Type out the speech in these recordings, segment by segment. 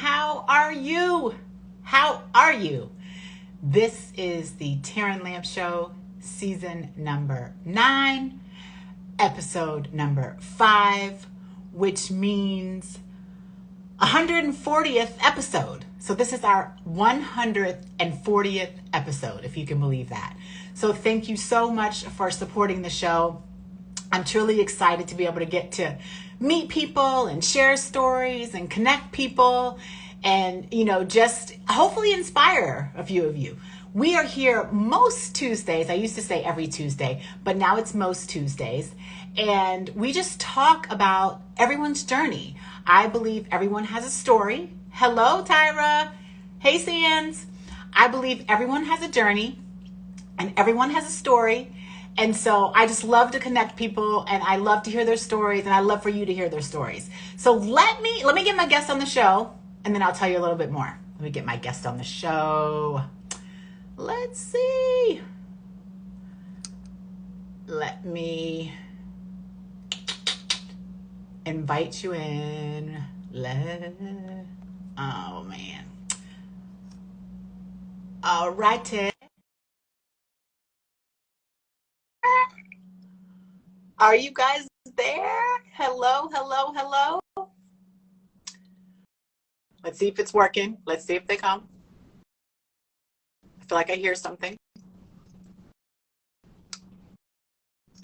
how are you? How are you? This is the Taryn Lamp Show, season number 9, episode number 5, which means 140th episode. So this is our 140th episode, if you can believe that. So thank you so much for supporting the show. I'm truly excited to be able to get to meet people and share stories and connect people and, just hopefully inspire a few of you. We are here most Tuesdays. I used to say every Tuesday, but now it's most Tuesdays. And we just talk about everyone's journey. I believe everyone has a story. Hello, Tyra. Hey, Sands. I believe everyone has a journey and everyone has a story. And so I just love to connect people, and I love to hear their stories, and I love for you to hear their stories. So let me get my guest on the show, and then I'll tell you a little bit more. Let me get my guest on the show. Let's see. Let me invite you in. Oh, man. All right, Ted. Are you guys there? Hello, hello, hello. Let's see if it's working. Let's see if they come. I feel like I hear something.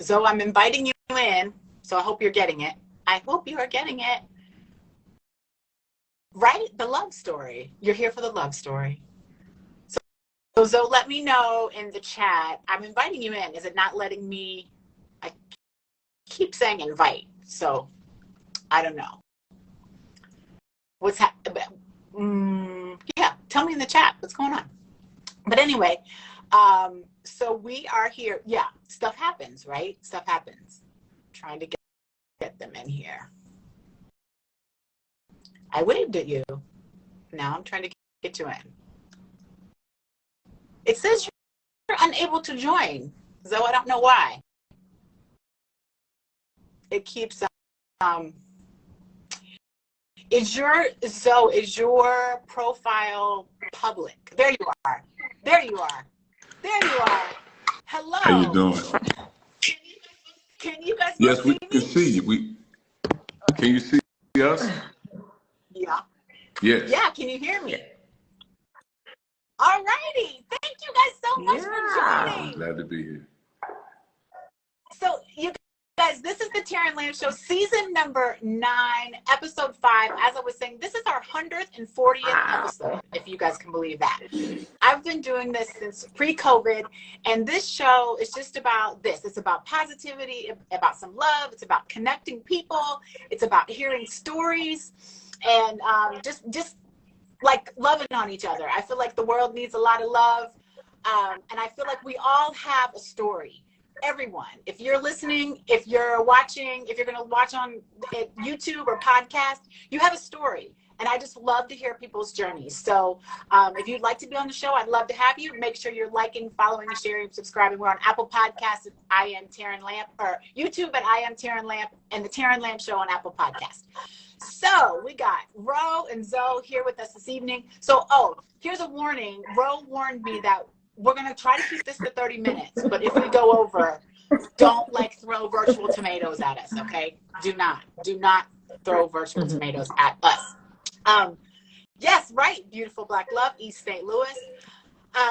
So I'm inviting you in. So I hope you're getting it. I hope you are getting it. Right? The love story. You're here for the love story. So let me know in the chat. I'm inviting you in. Is it not letting me? I keep saying invite, so I don't know what's happening. Yeah, tell me in the chat what's going on. But anyway, so we are here. Yeah, stuff happens, right? Stuff happens. I'm trying to get them in here. I waved at you. Now I'm trying to get you in. It says you're unable to join, so I don't know why. It keeps is your profile public? There you are. Hello. How you doing? Can you guys yes, we see can me? see you. Can you see us? Yeah. Yes. Yeah, can you hear me? All righty. Thank you guys so much for joining. I'm glad to be here. So you guys, this is the Taryn Lamp Show, season number 9, episode 5. As I was saying, this is our 140th episode, if you guys can believe that. I've been doing this since pre-COVID, and this show is just about this. It's about positivity, about some love. It's about connecting people. It's about hearing stories, and just like loving on each other. I feel like the world needs a lot of love, and I feel like we all have a story. Everyone, if you're listening, if you're watching, if you're going to watch on YouTube or podcast, you have a story. And I just love to hear people's journeys. So if you'd like to be on the show, I'd love to have you. Make sure you're liking, following, and sharing, subscribing. We're on Apple Podcasts at I Am Taryn Lamp, or YouTube at I Am Taryn Lamp, and the Taryn Lamp Show on Apple Podcasts. So we got Ro and Zoe here with us this evening. So, here's a warning. Ro warned me that we're going to try to keep this to 30 minutes, but if we go over, don't throw virtual tomatoes at us, okay? Do not throw virtual tomatoes at us. Yes, right, beautiful black love, East St. Louis.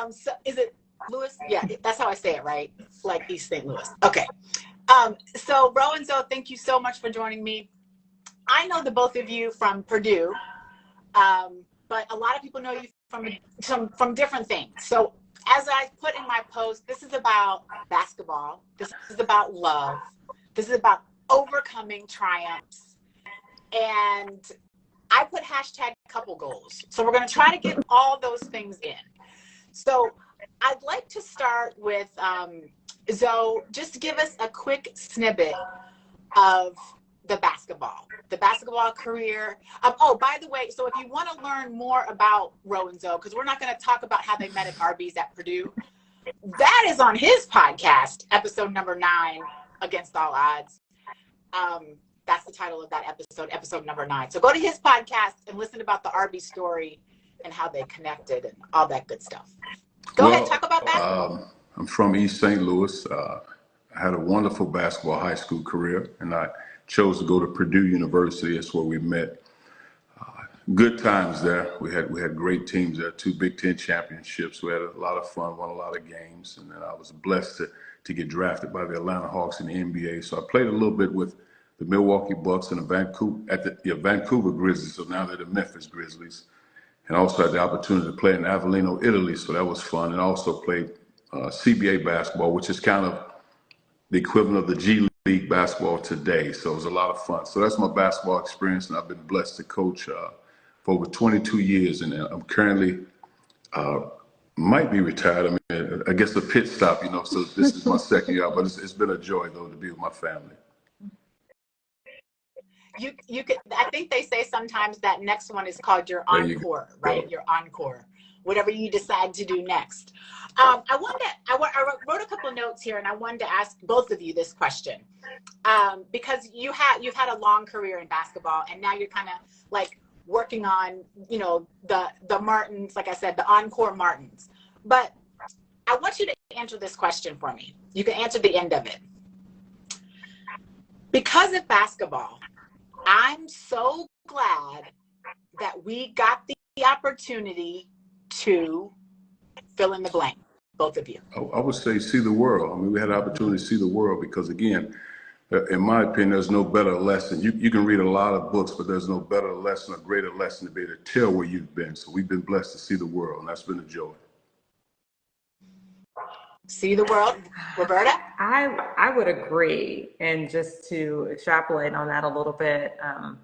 So is it Louis? Yeah, that's how I say it, right? Like East St. Louis. Okay. So Ro and Zoe, thank you so much for joining me. I know the both of you from Purdue, but a lot of people know you from different things. So as I put in my post, this is about basketball. This is about love. This is about overcoming triumphs. And I put hashtag couple goals. So we're going to try to get all those things in. So I'd like to start with Zoe, just give us a quick snippet of the basketball career. By the way, so if you want to learn more about Ro and Zoe, because we're not going to talk about how they met at Arby's at Purdue, that is on his podcast, episode number 9, Against All Odds. That's the title of that episode number 9. So go to his podcast and listen about the Arby story and how they connected and all that good stuff. Go ahead, talk about basketball. I'm from East St. Louis. I had a wonderful basketball high school career, and I chose to go to Purdue University. That's where we met. Good times there. We had great teams there, 2 Big Ten championships. We had a lot of fun, won a lot of games, and then I was blessed to get drafted by the Atlanta Hawks in the NBA. So I played a little bit with the Milwaukee Bucks and the Vancouver Grizzlies, so now they're the Memphis Grizzlies. And also had the opportunity to play in Avellino, Italy, so that was fun. And also played CBA basketball, which is kind of the equivalent of the G League basketball today. So it was a lot of fun. So that's my basketball experience, and I've been blessed to coach for over 22 years. And I'm currently might be retired. I mean, I guess a pit stop, so this is my second year, but it's been a joy, though, to be with my family. You could, I think they say sometimes that next one is called your encore, right? Your encore, whatever you decide to do next. I wrote a couple of notes here, and I wanted to ask both of you this question, because you've had a long career in basketball, and now you're kind of like working on, the Martins, like I said, the encore Martins. But I want you to answer this question for me. You can answer the end of it. Because of basketball, I'm so glad that we got the opportunity to fill in the blank, both of you. I would say see the world. I mean, we had an opportunity to see the world because, again, in my opinion, there's no better lesson. You can read a lot of books, but there's no better lesson, a greater lesson to be able to tell where you've been. So we've been blessed to see the world, and that's been a joy. See the world. Roberta? I would agree. And just to extrapolate on that a little bit,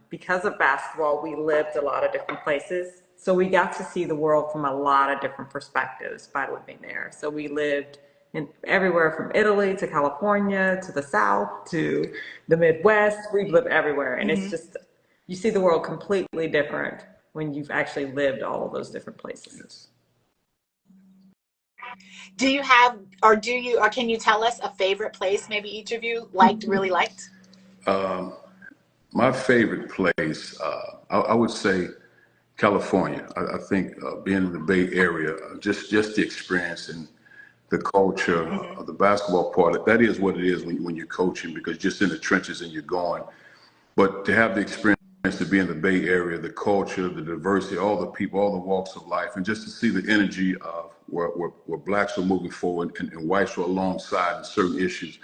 because of basketball, we lived a lot of different places. So we got to see the world from a lot of different perspectives by living there. So we lived in everywhere from Italy to California to the South to the Midwest. We've lived everywhere. And it's just, you see the world completely different when you've actually lived all of those different places. Yes. Do you have, or can you tell us a favorite place maybe each of you really liked? My favorite place, I would say California. I think being in the Bay Area, just the experience and the culture of the basketball part, that is what it is when you're coaching, because just in the trenches and you're going. But to have the experience to be in the Bay Area, the culture, the diversity, all the people, all the walks of life, and just to see the energy of where blacks are moving forward and whites are alongside in certain issues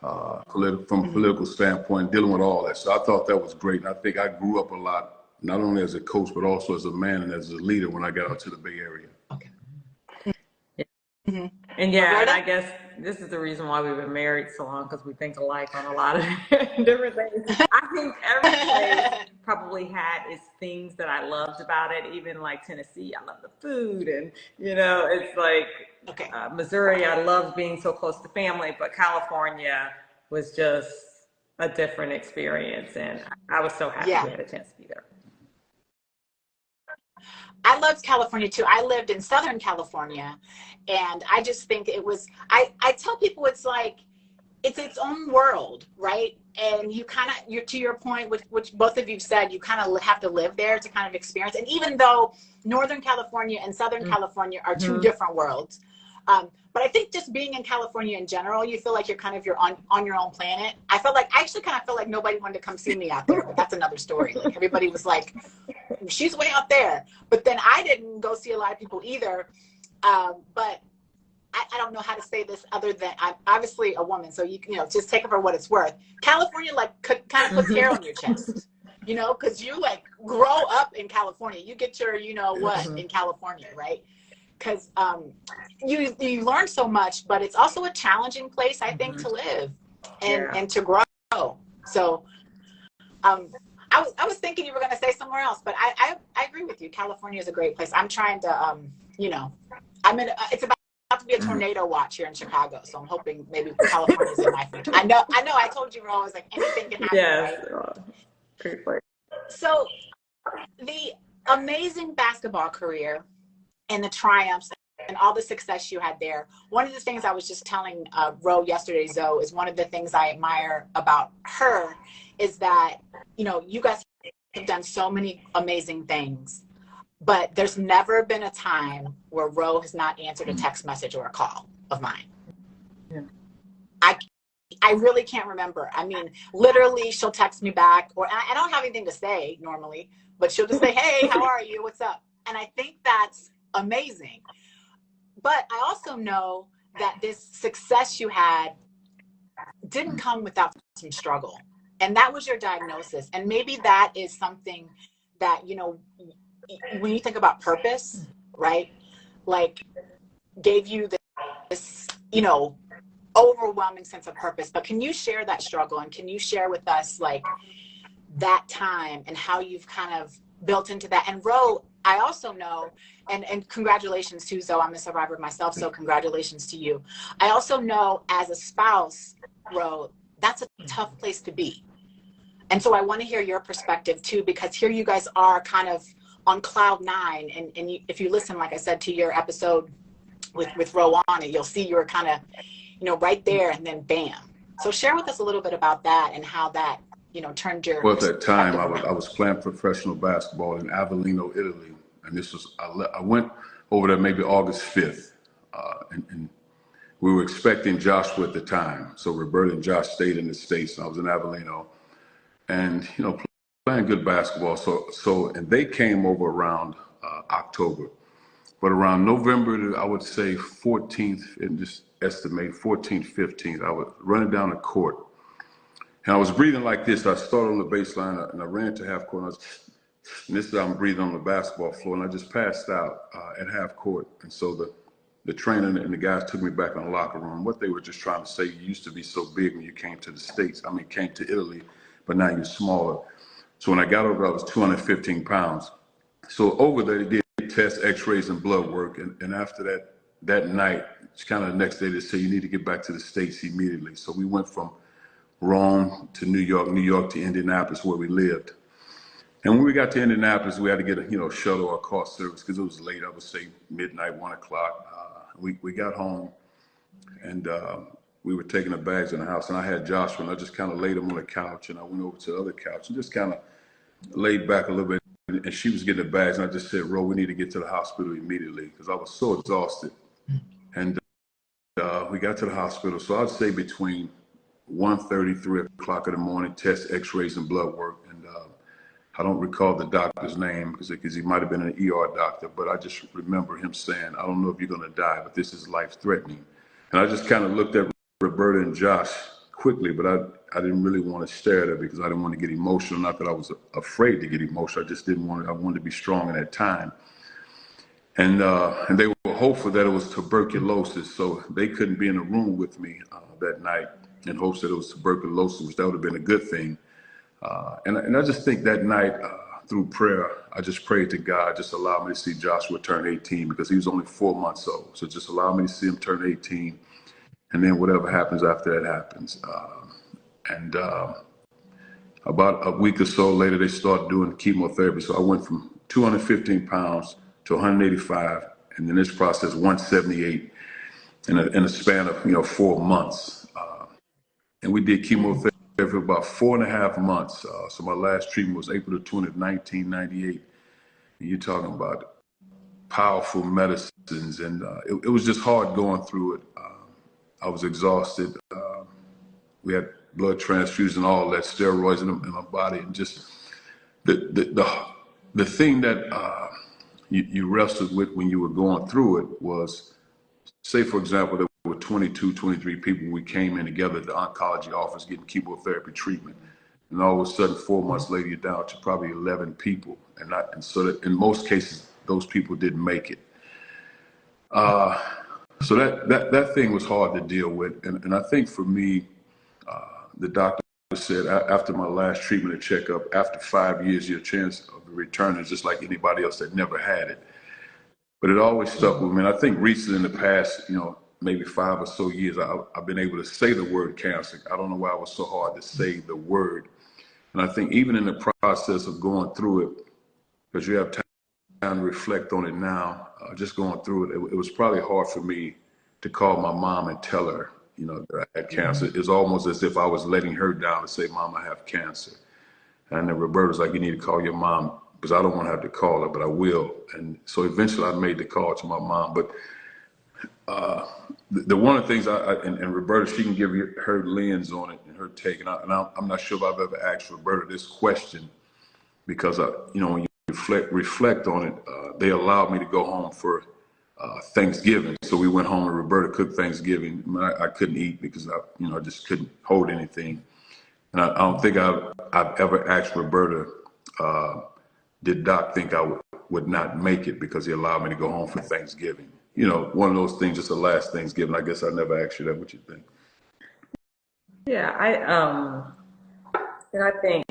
from a political standpoint, dealing with all that. So I thought that was great. And I think I grew up a lot, not only as a coach, but also as a man and as a leader when I got out to the Bay Area. Okay. And yeah, and I guess this is the reason why we've been married so long, because we think alike on a lot of different things. I think every place probably had its things that I loved about it. Even like Tennessee, I love the food, and it's like Missouri, I loved being so close to family, but California was just a different experience, and I was so happy we had a chance to be there. I loved California too. I lived in Southern California, and I just think it was, I tell people it's like, it's its own world, right? And you to your point, which both of you said, you kind of have to live there to kind of experience. And even though Northern California and Southern California are two different worlds, but I think just being in California in general, you feel like you're on your own planet. I actually kind of felt like nobody wanted to come see me out there, but that's another story. Like everybody was like, she's way out there. But then I didn't go see a lot of people either. But I don't know how to say this other than I'm obviously a woman. So you just take it for what it's worth. California kind of puts hair on your chest, because you grow up in California. You get your, in California, right? Because you learn so much, but it's also a challenging place, I think, to live and to grow. So I was thinking you were going to say somewhere else, but I agree with you. California is a great place. I'm trying to, it's about to be a tornado watch here in Chicago, so I'm hoping maybe California's in my future. I know. I told you, Ro, I was like, anything can happen. Yes. Right? Great place. So the amazing basketball career and the triumphs and all the success you had there. One of the things I was just telling Ro yesterday, Zoe, is one of the things I admire about her is that, you know, you guys have done so many amazing things, but there's never been a time where Ro has not answered a text message or a call of mine. Yeah. I really can't remember. I mean, literally, she'll text me back, or I don't have anything to say normally, but she'll just say, hey, how are you? What's up? And I think that's amazing. But I also know that this success you had didn't come without some struggle. And that was your diagnosis. And maybe that is something that, you know, when you think about purpose, right? Like, gave you this, you know, overwhelming sense of purpose. But can you share that struggle, and can you share with us like that time and how you've kind of built into that? And Ro, I also know, and congratulations to Zoe, I'm a survivor myself, so congratulations to you. I also know as a spouse, Ro, that's a tough place to be. And so I want to hear your perspective too, because here you guys are kind of on cloud nine. And you, if you listen, like I said, to your episode with Ro on it, you'll see you're kind of, you know, right there, and then bam. So share with us a little bit about that and how that, you know, turned your. Well, at that time, I was playing professional basketball in Avellino, Italy. And this was, I went over there maybe August 5th. And we were expecting Joshua at the time. So Roberta and Josh stayed in the States, and I was in Avellino. And, you know, playing good basketball. And they came over around October. But around November, I would say 14th, and just estimate 14th, 15th, I was running down the court. And I was breathing like this. I started on the baseline, and I ran to half court. And this is how I'm breathing on the basketball floor. And I just passed out at half court. And so the trainer and the guys took me back in the locker room. What they were just trying to say, you used to be so big when you came to the States. I mean, came to Italy, but now you're smaller. So when I got over, I was 215 pounds. So over there, they did tests, x-rays, and blood work. And after that night, it's kind of the next day, they said, you need to get back to the States immediately. So we went from Rome to New York to Indianapolis, where we lived. And when we got to Indianapolis, we had to get a shuttle or car service because it was late. I would say midnight, 1 o'clock. We got home, and we were taking the bags in the house, and I had Joshua, and I just kind of laid him on the couch, and I went over to the other couch and just kind of laid back a little bit. And she was getting the bags, and I just said, Ro, we need to get to the hospital immediately because I was so exhausted. And we got to the hospital. So I'd say between 1:30, 3 o'clock in the morning, test, x-rays, and blood work. And I don't recall the doctor's name because he might have been an ER doctor, but I just remember him saying, I don't know if you're going to die, but this is life-threatening. And I just kind of looked at Roberta and Josh quickly, but I didn't really want to stare at her because I didn't want to get emotional. Not that I was afraid to get emotional. I just didn't want to. I wanted to be strong in that time. And they were hopeful that it was tuberculosis, so they couldn't be in a room with me that night in hopes that it was tuberculosis, which that would have been a good thing. And I just think that night, through prayer, I just prayed to God, just allow me to see Joshua turn 18 because he was only 4 months old. So just allow me to see him turn 18. And then whatever happens after that happens. About a week or so later, they started doing chemotherapy. So I went from 215 pounds to 185, and in this process, 178 in a span of 4 months. And we did chemotherapy for about 4.5 months. So my last treatment was April the 20th, 1998. And you're talking about powerful medicines, and it was just hard going through it. I was exhausted. We had blood transfusion, all that, steroids in my body, and just the thing that you wrestled with when you were going through it was, say, for example, there were 22, 23 people. We came in together at the oncology office getting chemotherapy treatment. And all of a sudden, 4 months later, you're down to probably 11 people. And so that in most cases, those people didn't make it. So that thing was hard to deal with. And I think for me, the doctor said after my last treatment and checkup, after 5 years, your chance of returning is just like anybody else that never had it. But it always stuck with me. And I think recently in the past, maybe 5 or so years, I've been able to say the word cancer. I don't know why it was so hard to say the word. And I think even in the process of going through it, because you have and reflect on it now, just going through it, it was probably hard for me to call my mom and tell her, that I had cancer. It's almost as if I was letting her down to say, Mom, I have cancer. And then Roberta's like, you need to call your mom, because I don't want to have to call her, but I will. And so eventually I made the call to my mom. But the one of the things and Roberta, she can give you her lens on it and her take. And I'm not sure if I've ever asked Roberta this question, because, when you reflect on it, they allowed me to go home for Thanksgiving. So we went home and Roberta cooked Thanksgiving. I couldn't eat because I just couldn't hold anything. And I don't think I've ever asked Roberta, did Doc think I would not make it because he allowed me to go home for Thanksgiving? One of those things, just the last Thanksgiving. I guess I never asked you that. What you think? Yeah, and I think,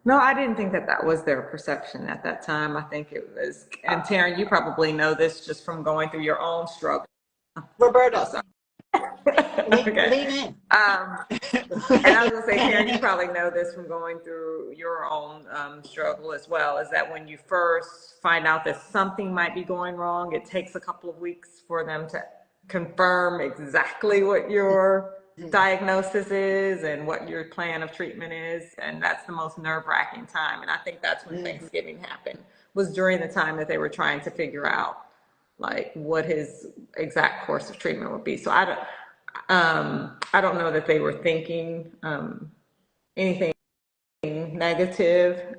no, I didn't think that was their perception at that time. I think it was, and Taryn, you probably know this just from going through your own struggle. Roberta, okay. lean in. And I was gonna say, Taryn, you probably know this from going through your own struggle as well, is that when you first find out that something might be going wrong, it takes a couple of weeks for them to confirm exactly what your diagnosis is and what your plan of treatment is. And that's the most nerve-wracking time. And I think that's when Thanksgiving happened, was during the time that they were trying to figure out like what his exact course of treatment would be. So I don't know that they were thinking anything negative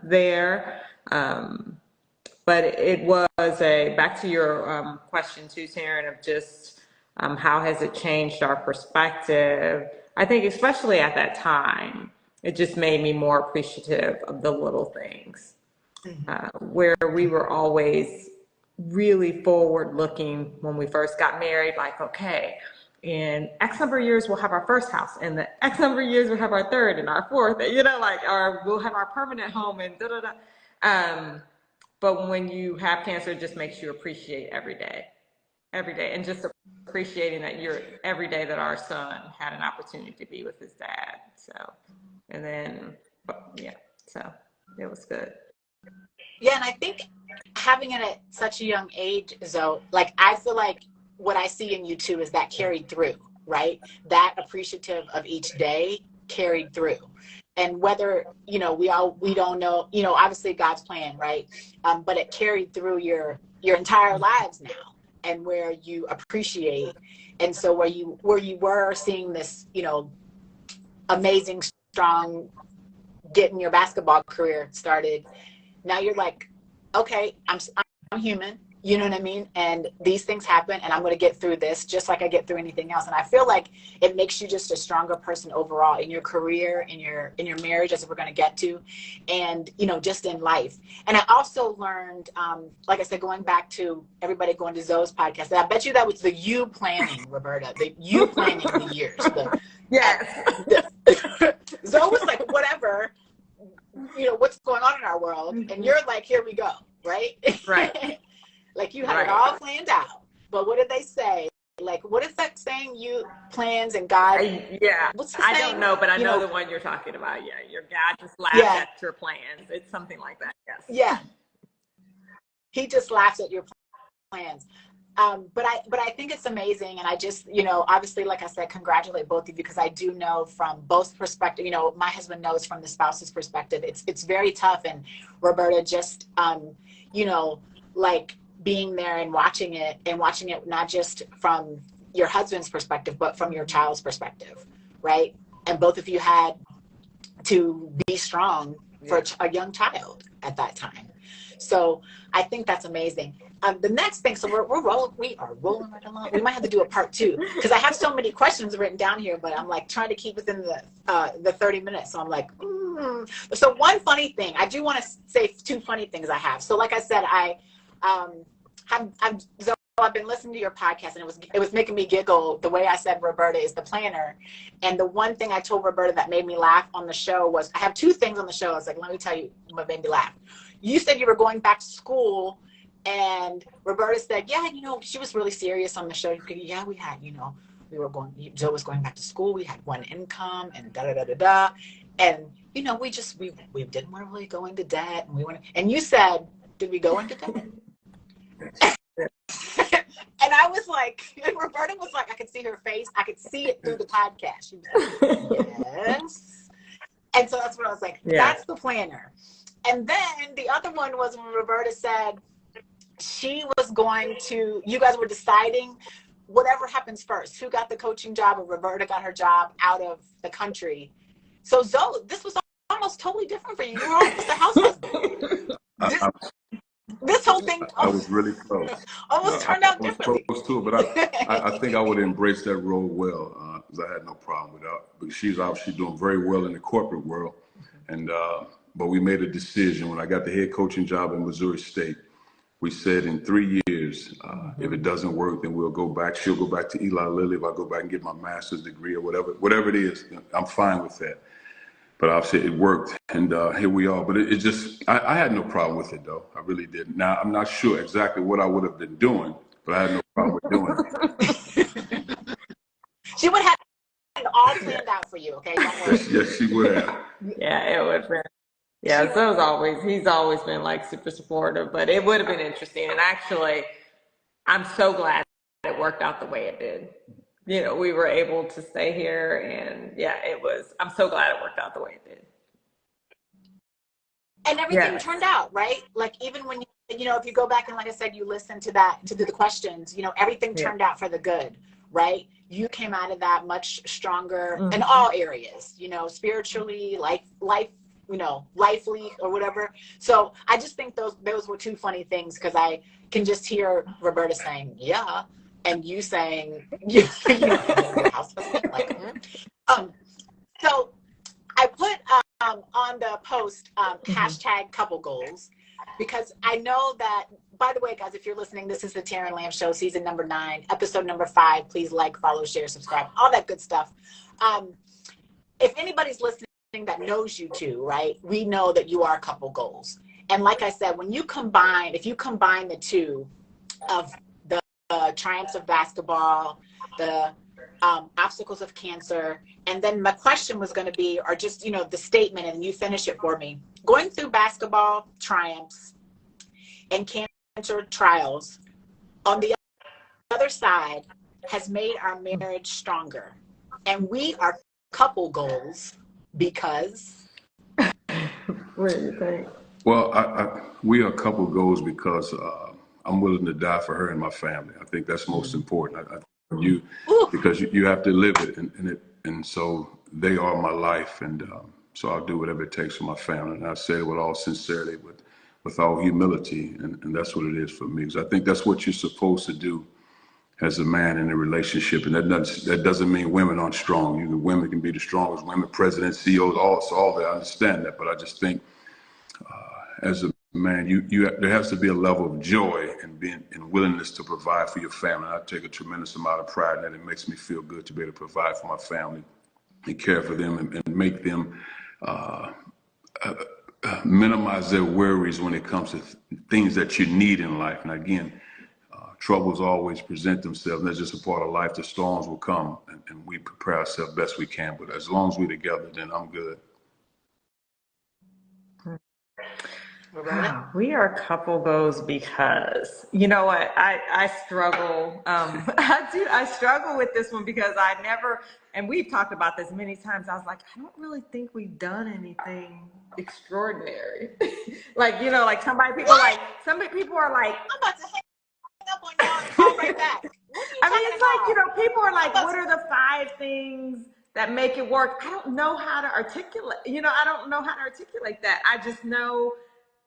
there. But it was back to your question too, Taryn, of just how has it changed our perspective? I think especially at that time, it just made me more appreciative of the little things, where we were always really forward looking when we first got married, like, okay, in X number of years, we'll have our first house, and the X number of years, we'll have our third and our fourth, or we'll have our permanent home and but when you have cancer, it just makes you appreciate every day, and just appreciating that every day that our son had an opportunity to be with his dad. So, and then, so it was good. Yeah, and I think having it at such a young age, Zoe, like I feel like what I see in you too is that carried through, right? That appreciative of each day carried through. And whether, we don't know, obviously God's plan, right? But it carried through your entire lives now, and where you appreciate. And so where you were seeing this, amazing, strong, getting your basketball career started, now you're like, okay, I'm human, you know what I mean? And these things happen, and I'm going to get through this just like I get through anything else. And I feel like it makes you just a stronger person overall in your career, in your marriage, as we're going to get to, and, just in life. And I also learned, like I said, going back to everybody going to Zoe's podcast, that I bet you that was the you planning, Roberta, the you planning the years. Yes. Zoe was like, whatever, what's going on in our world. And you're like, here we go. Right. Right. Like you had it all planned out. But what did they say? Like, what is that saying? You plans and God. What's the saying? Don't know, but I know the one you're talking about. Yeah. Your God just laughs at your plans. It's something like that. Yes. Yeah. He just laughs at your plans. But I think it's amazing. And I just, obviously, like I said, congratulate both of you, because I do know from both perspective, my husband knows from the spouse's perspective, it's very tough. And Roberta, just, like being there and watching it, not just from your husband's perspective, but from your child's perspective. Right. And both of you had to be strong for a young child at that time. So I think that's amazing. The next thing, so we are rolling right along. We might have to do a part 2, because I have so many questions written down here, but I'm like trying to keep within the 30 minutes. So I'm like, So one funny thing, I do want to say 2 funny things I have. So like I said, I've been listening to your podcast, and it was making me giggle the way I said Roberta is the planner. And the one thing I told Roberta that made me laugh on the show was, I have 2 things on the show. I was like, let me tell you what made me laugh. You said you were going back to school, and Roberta said, yeah, she was really serious on the show. Yeah, we had, Joe was going back to school. We had one income and da-da-da-da-da. And, we didn't want to really go into debt. And you said, Did we go into that? And I was like, and Roberta was like, I could see her face. I could see it through the podcast. She was like, yes. And so that's what I was like, that's the planner. And then the other one was when Roberta said she was going to, you guys were deciding whatever happens first, who got the coaching job, or Roberta got her job out of the country. So Zoe, this was almost totally different for you. You were almost a house husband. This whole thing I was really close. almost turned out differently. I was close to it, but I think I would embrace that role well, because I had no problem with that. But she's obviously doing very well in the corporate world, and but we made a decision when I got the head coaching job in Missouri State. We said in 3 years, if it doesn't work, then we'll go back. She'll go back to Eli Lilly. If I go back and get my master's degree or whatever it is, I'm fine with that. But obviously it worked, and here we are. But it just, I had no problem with it, though. I really didn't. Now, I'm not sure exactly what I would have been doing, but I had no problem with doing it. She would have it all planned out for you, okay? Don't worry. Yes, she would have. Yeah, it would have been. Yeah, so he's always been like super supportive, but it would have been interesting. And actually, I'm so glad it worked out the way it did. You know, we were able to stay here, and yeah, I'm so glad it worked out the way it did. And everything turned out, right? Like, even when, you know, if you go back and, like I said, you listen to the questions, you know, everything turned out for the good, right? You came out of that much stronger in all areas, you know, spiritually, life, you know, lifely or whatever. So I just think those were two funny things, because I can just hear Roberta saying, yeah, and you saying, you know, house like, so I put on the post hashtag couple goals, because I know that, by the way, guys, if you're listening, this is the Taryn Lamb Show, season number 9, episode number 5. Please like, follow, share, subscribe, all that good stuff. If anybody's listening that knows you too, right? We know that you are couple goals. And like I said, if you combine the two of the triumphs of basketball, the obstacles of cancer, and then my question was going to be, or just, you know, the statement, and you finish it for me. Going through basketball triumphs and cancer trials, on the other side, has made our marriage stronger. And we are couple goals because... What do you think? Well, we are couple goals because I'm willing to die for her and my family. I think that's most important. Because you have to live it, and so they are my life, and so I'll do whatever it takes for my family. And I say it with all sincerity, with all humility, and that's what it is for me. Because I think that's what you're supposed to do as a man in a relationship, and that doesn't mean women aren't strong. Women can be the strongest, women presidents, CEOs, all that. I understand that, but I just think as a man, there has to be a level of joy and willingness to provide for your family. I take a tremendous amount of pride in that. It makes me feel good to be able to provide for my family and care for them, and make them minimize their worries when it comes to things that you need in life. And again, troubles always present themselves, and that's just a part of life. The storms will come, and we prepare ourselves best we can. But as long as we're together, then I'm good. We are couple goals because, you know what, I struggle. I struggle with this one because I never, and we've talked about this many times. I was like, I don't really think we've done anything extraordinary. Like, you know, like some people are like, I'm about to hang up on y'all and call right back. I mean, it's like, you know, people are like, what are the 5 things that make it work? I don't know how to articulate, I don't know how to articulate that. I just know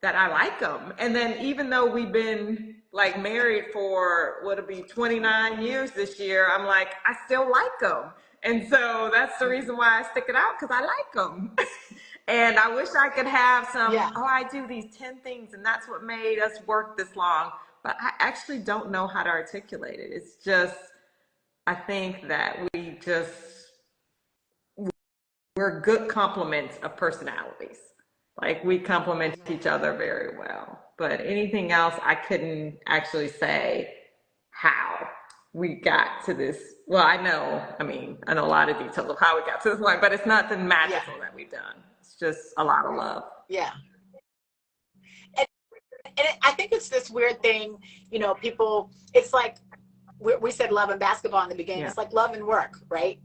that I like them. And then even though we've been like married for, what'll be 29 years this year, I'm like, I still like them. And so that's the reason why I stick it out, because I like them. And I wish I could have some, I do these 10 things and that's what made us work this long. But I actually don't know how to articulate it. It's just, I think that we're good complements of personalities. Like, we complement each other very well. But anything else, I couldn't actually say how we got to this. Well, I know a lot of details of how we got to this point, but it's nothing magical that we've done. It's just a lot of love. Yeah. I think it's this weird thing, people, it's like, we said love and basketball in the beginning. Yeah. It's like love and work, right?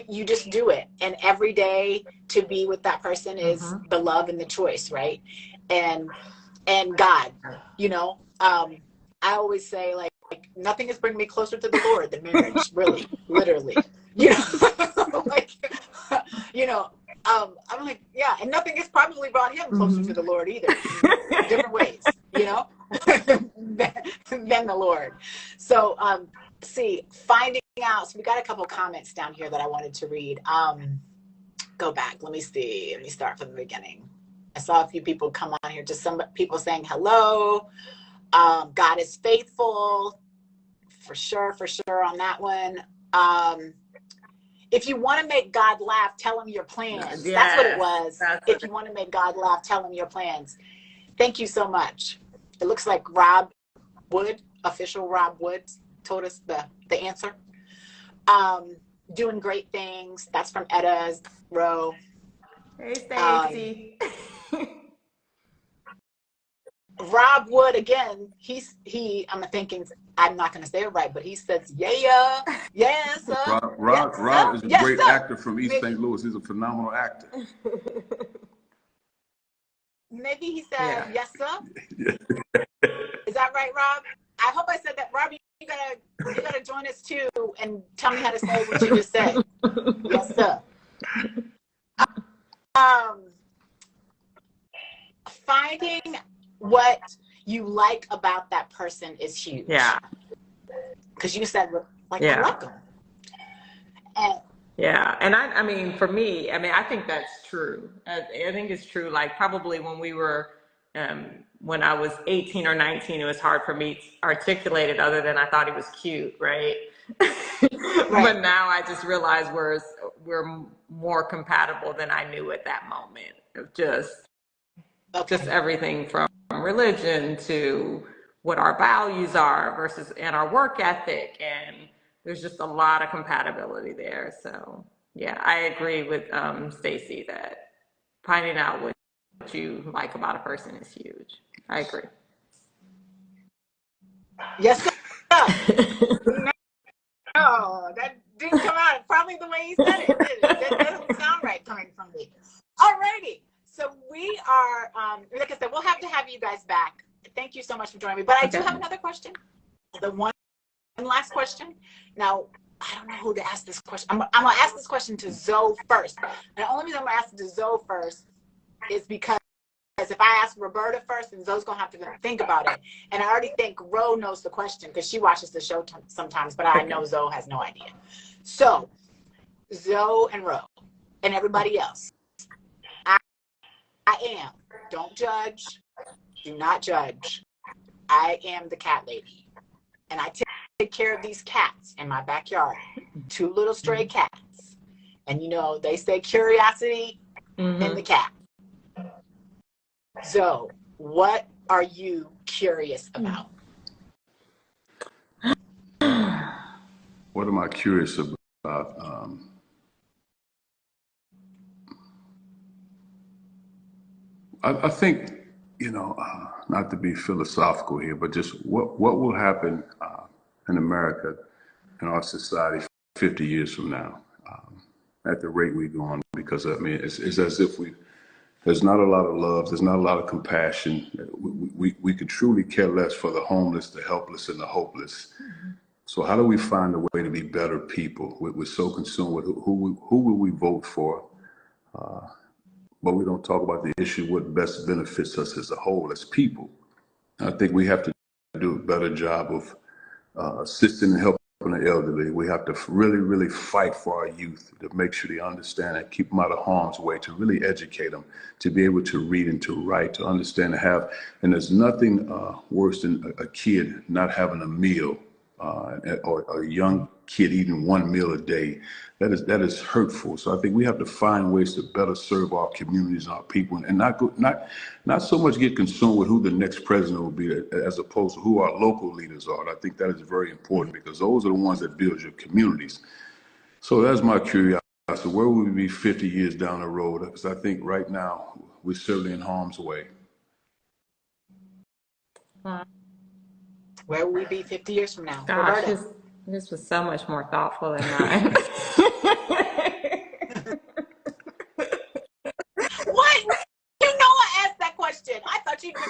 You just do it. And every day to be with that person is the love and the choice, right? And God, I always say, like nothing is bringing me closer to the Lord than marriage, really, literally, like, I'm like, yeah, and nothing has probably brought him closer to the Lord either, in different ways, than the Lord. So, finding out. So we got a couple comments down here that I wanted to read. Go back. Let me see. Let me start from the beginning. I saw a few people come on here. Just some people saying hello. God is faithful. For sure on that one. If you want to make God laugh, tell him your plans. Yes, that's what it was. If you want to make God laugh, tell him your plans. Thank you so much. It looks like Rob Wood, official Rob Wood, told us the answer. Doing great things. That's from Edda's Row. Hey, Stacy. Rob Wood, again, I'm thinking, I'm not going to say it right, but he says, yeah, yes, sir. Rob is a great actor from East St. Louis. He's a phenomenal actor. Maybe he said, yes, sir. Is that right, Rob? I hope I said that. Rob, you gotta join us too and tell me how to say what you just said. Yes, sir. Finding what you like about that person is huge. Yeah. Because you said, like, I like them. And I mean, for me, I think that's true. I think it's true. Like, probably when we were, when I was 18 or 19, it was hard for me to articulate it other than I thought he was cute, right? But now I just realize we're more compatible than I knew at that moment. Of just everything from religion to what our values are and our work ethic, and there's just a lot of compatibility there. So yeah, I agree with Stacy that finding out what you like about a person is huge. I agree. Yes, sir. No, that didn't come out probably the way he said it. That doesn't sound right coming from me. Alrighty. So we are, like I said, we'll have to have you guys back. Thank you so much for joining me. But I do have another question. The one last question. Now, I don't know who to ask this question. I'm going to ask this question to Zoe first. And the only reason I'm going to ask it to Zoe first is because if I ask Roberta first, then Zoe's going to have to think about it. And I already think Ro knows the question because she watches the show sometimes, but I know Zoe has no idea. So, Zoe and Ro and everybody else, I am. Don't judge. Do not judge. I am the cat lady. And I take care of these cats in my backyard. 2 little stray cats. And they say curiosity in the cat. So, what are you curious about? What am I curious about? I think, not to be philosophical here, but just what will happen in America, in our society 50 years from now, at the rate we go on, because it's as if there's not a lot of love, there's not a lot of compassion. We could truly care less for the homeless, the helpless, and the hopeless. So how do we find a way to be better people? We're so consumed with who will we vote for, but we don't talk about the issue, what best benefits us as a whole, as people. I think we have to do a better job of assisting and helping the elderly. We have to really, really fight for our youth to make sure they understand and keep them out of harm's way, to really educate them, to be able to read and to write, to understand and have. And there's nothing worse than a kid not having a meal, or a young kid eating 1 meal a day. That is hurtful. So I think we have to find ways to better serve our communities and our people, and not so much get consumed with who the next president will be, as opposed to who our local leaders are. And I think that is very important, because those are the ones that build your communities. So that's my curiosity. Where will we be 50 years down the road? Because I think right now we're certainly in harm's way. Where will we be 50 years from now? Gosh, Roberta. this was so much more thoughtful than mine. What? You know I asked that question. I thought you'd been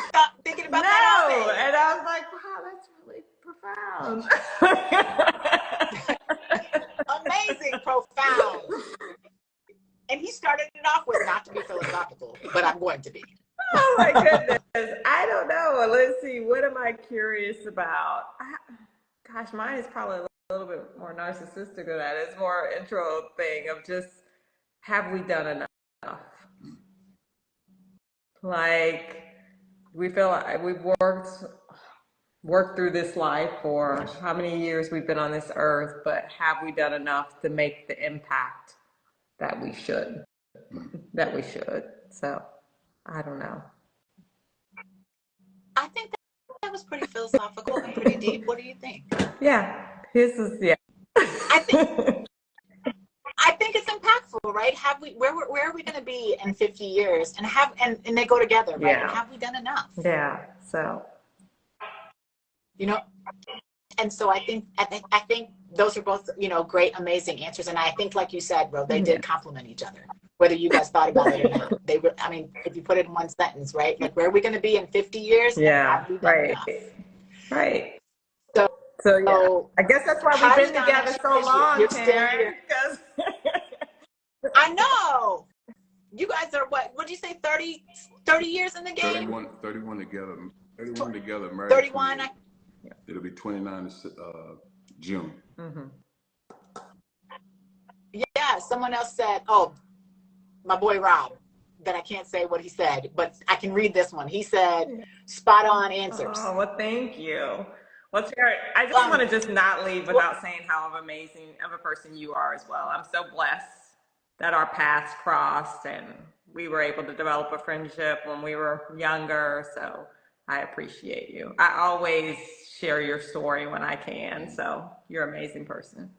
thinking about that all No, day. and I was like, wow, that's really profound. Amazing, profound. And he started it off with not to be philosophical, but I'm going to be. Oh my goodness. I don't know. Let's see. What am I curious about? Gosh, mine is probably a little bit more narcissistic than that. It's more intro thing of just, have we done enough? Like, we feel like we've worked through this life for how many years we've been on this earth, but have we done enough to make the impact that we should? So, I don't know. I think that was pretty philosophical and pretty deep. What do you think? Yeah, his is, yeah. I think it's impactful, right? Where are we going to be in 50 years? And they go together, right? Yeah. And have we done enough? Yeah. So, you know, and so I think those are both, great, amazing answers. And I think, like you said, Ro, they did complement each other, whether you guys thought about it or not. If you put it in one sentence, right? Like, where are we going to be in 50 years? yeah, right. Enough? Right. So yeah, I guess that's why we've been together so long, Karen. I know. You guys are what? What'd you say? 30 years in the game? 31 together. 31 together. Married. 31. It'll be 29 June. Mm-hmm. Yeah. Someone else said, "Oh, my boy Rob." That I can't say what he said, but I can read this one. He said, "Spot on answers." Oh, well, thank you. Well, Tara, I just want to just not leave without saying how amazing of a person you are as well. I'm so blessed that our paths crossed and we were able to develop a friendship when we were younger. So I appreciate you. I always share your story when I can. So you're an amazing person.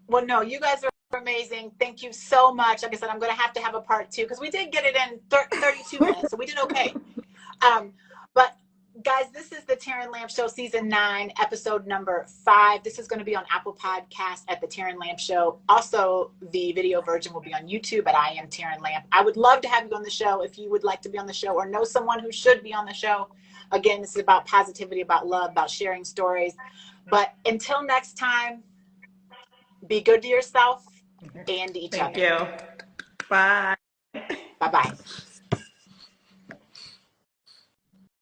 Well, no, you guys are amazing. Thank you so much. Like I said, I'm going to have a part 2 because we did get it in 32 minutes, so we did okay. But guys, this is the Taryn Lamp Show, season 9, episode number 5. This is going to be on Apple Podcasts at the Taryn Lamp Show. Also, the video version will be on YouTube at I Am Taryn Lamp. I would love to have you on the show if you would like to be on the show or know someone who should be on the show. Again, this is about positivity, about love, about sharing stories. But until next time, be good to yourself and each other. Thank you. Bye. Bye-bye.